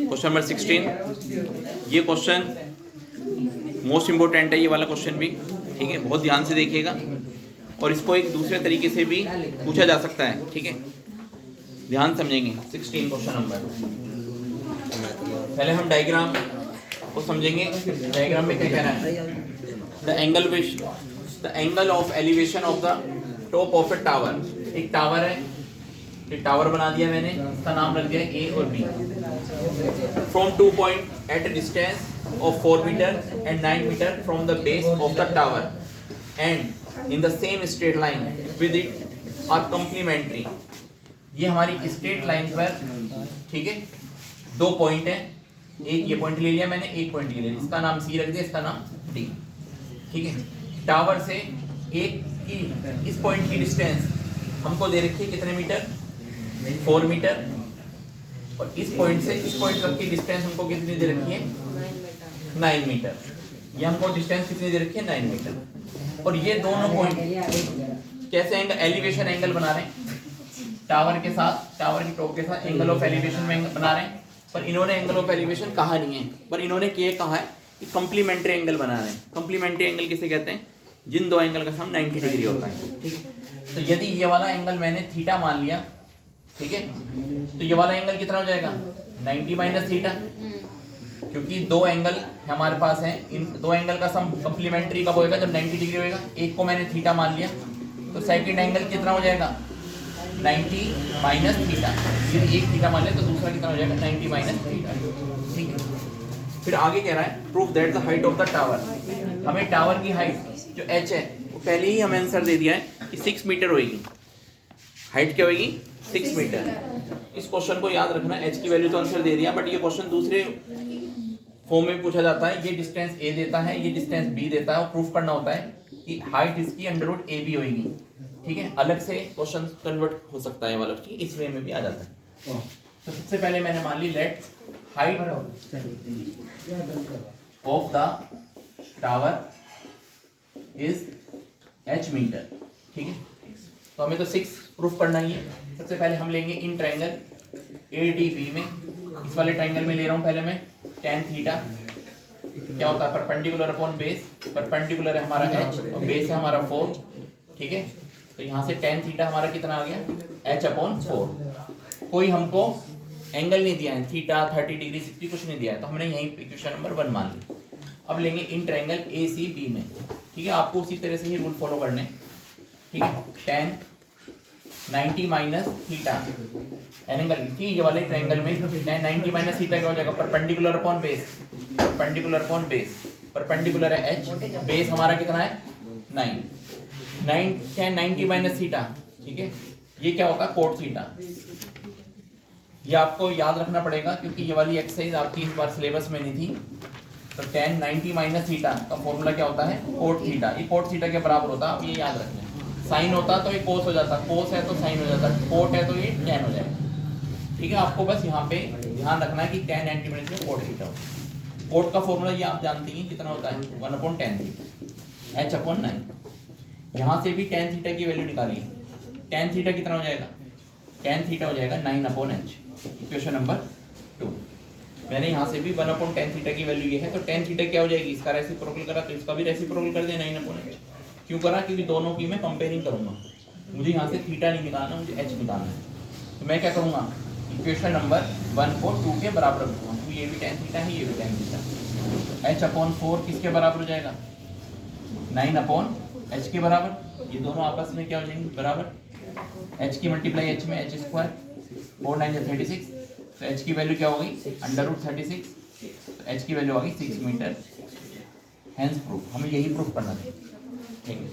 Question number 16, ये question most important है, ये वाला क्वेश्चन भी, ठीक है, बहुत ध्यान से देखिएगा। और इसको एक दूसरे तरीके से भी पूछा जा सकता है, ठीक है, ध्यान समझेंगे। 16 क्वेश्चन नंबर, पहले हम डायग्राम को समझेंगे। डायग्राम में क्या कह रहा है? The angle of elevation of the top of A tower. एक टावर है, एक टावर बना दिया मैंने, इसका नाम रख दिया ए और B. From 2 point at a distance of 4 metre and 9 metre from the base of the tower and in the same straight line with it are complementary. ये हमारी स्ट्रेट लाइन पर, ठीक है, 2 पॉइंट है, एक ये पॉइंट ले लिया मैंने, एक पॉइंट ले लिया, इसका नाम सी रख दिया, इसका नाम डी, ठीक है। टावर से एक की इस पॉइंट की डिस्टेंस हमको दे रखी है कितने मीटर? 4 मीटर। और इस पॉइंट से इस पॉइंट तक की डिस्टेंस हमको कितनी दे रखी है? 9 मीटर। ये हमको डिस्टेंस कितनी दे रखी है? 9 मीटर। और ये दोनों पॉइंट कैसे एंगल, एलिवेशन एंगल बना रहे हैं टावर के साथ, टावर की टॉप के साथ एंगल ऑफ एलिवेशन में बना रहे हैं। पर इन्होंने एंगल ऑफ एलिवेशन कहा नहीं है, पर इन्होंने ये कहा है कि कंप्लीमेंट्री एंगल बना रहे हैं। कंप्लीमेंट्री एंगल किसे कहते हैं? जिन दो एंगल का सम 90 डिग्री होता है, ठीक है। तो यदि ये वाला एंगल मैंने थीटा मान लिया, ठीक है, तो ये वाला एंगल कितना हो जाएगा? 90 माइनस थीटा, क्योंकि दो एंगल हमारे पास हैं, इन दो एंगल का सम कंप्लीमेंट्री कब होएगा? जब 90 डिग्री होएगा। एक को मैंने थीटा मान लिया, तो सेकंड एंगल कितना हो जाएगा? 90 माइनस थीटा। यदि एक थीटा मान ले तो दूसरा कितना हो जाएगा? 90 माइनस थीटा, ठीक है। फिर आगे कह रहा है proof that the height of the tower. हमें टावर की हाइट जो h है वो पहले ही हमें आंसर दे दिया है कि 6 मीटर होगी। हाइट क्या होगी? 6 मीटर। इस क्वेश्चन को याद रखना, h की वैल्यू तो आंसर दे दिया, बट ये क्वेश्चन दूसरे फॉर्म में पूछा जाता है। ये डिस्टेंस a देता है, ये डिस्टेंस b देता है, और प्रूफ करना होता है कि हाइट इसकी अंडररूट ab होगी, ठीक है। अलग से क्वेश्चन कन्वर्ट हो सकता है वाला, इस वे में भी आ जाता है। तो सबसे पहले मैंने मान ली let height of the tower is h metre, ठीक है। तो हमें तो 6 प्रूफ करना ही है। सबसे पहले हम लेंगे इन ट्रायंगल ADB में, इस वाले ट्रायंगल में ले रहा हूँ पहले मैं tan थीटा। क्या होता है? Perpendicular upon base. परपेंडिकुलर है हमारा h और बेस है हमारा 4, ठीक है। तो यहाँ से tan थीटा हमारा कितना आ गया? h upon 4। कोई हमको एंगल नहीं दिया है, थीटा 30 डिग्री 60 कुछ नहीं दिया है, तो हमने यही इक्वेशन नंबर 1 मान ली। अब लेंगे इन ट्रायंगल ACB में, ठीक है। आपको उसी तरह से ही रूल फॉलो करने, ठीक है। tan 90 माइनस थीटा एंगल, ठीक है। ये वाले ट्रायंगल में tan 90 माइनस थीटा क्या हो जाएगा? Perpendicular upon base. Perpendicular upon base, perpendicular है h, बेस हमारा कितना है? 9 tan 90 माइनस थीटा, ठीक है। ये क्या होगा? Cot theta. ये आपको याद रखना पड़ेगा क्योंकि ये वाली एक्सरसाइज आपकी इस बार सिलेबस में नहीं थी। तो tan 90 माइनस थीटा का फॉर्मूला क्या होता है? Cot theta. ये कोट थीटा के बराबर होता है, आप ये याद रखना। साइन होता तो ये कोस हो जाता, कोस है तो साइन हो जाता, कोट है तो ये tan हो जाएगा, ठीक है। आपको बस यहाँ पे ध्यान रखना है कि tan 90 माइनस में कोट थीटा होता है। कोट का फॉर्मूला ये आप जानते हैं कितना होता है? 1/tan theta, h upon 9। यहाँ से भी tan थीटा की वैल्यू निकालिए। tan थीटा कितना हो जाएगा? tan थीटा हो जाएगा 9/h। Equation number 2। मैंने यहाँ से भी 1/tan थीटा की वैल्यू ये है, तो tan थीटा क्या हो जाएगी? इसका रेसिप्रोकल करा तो इसका भी रेसिप्रोकल कर दिया 9/h। क्यों करा? क्योंकि दोनों की मैं कंपेयरिंग करूंगा। मुझे यहाँ से थीटा नहीं निकालना, मुझे h निकालना है। तो मैं क्या करूंगा? इक्वेशन नंबर 1 को 2 के बराबर रखूंगा, क्योंकि ये भी tan थीटा है, ये भी tan थीटा। h अपॉन 4 किसके बराबर हो जाएगा? 9/h के बराबर। ये दोनों आपस में क्या हो जाएंगे? बराबर। h की मल्टीप्लाई h में h स्क्वायर, 4 9 36। तो h की वैल्यू क्या हो गई? √36। तो h की वैल्यू आ गई 6 मीटर। Hence proof. हमें यही प्रूफ करना है, ठीक है।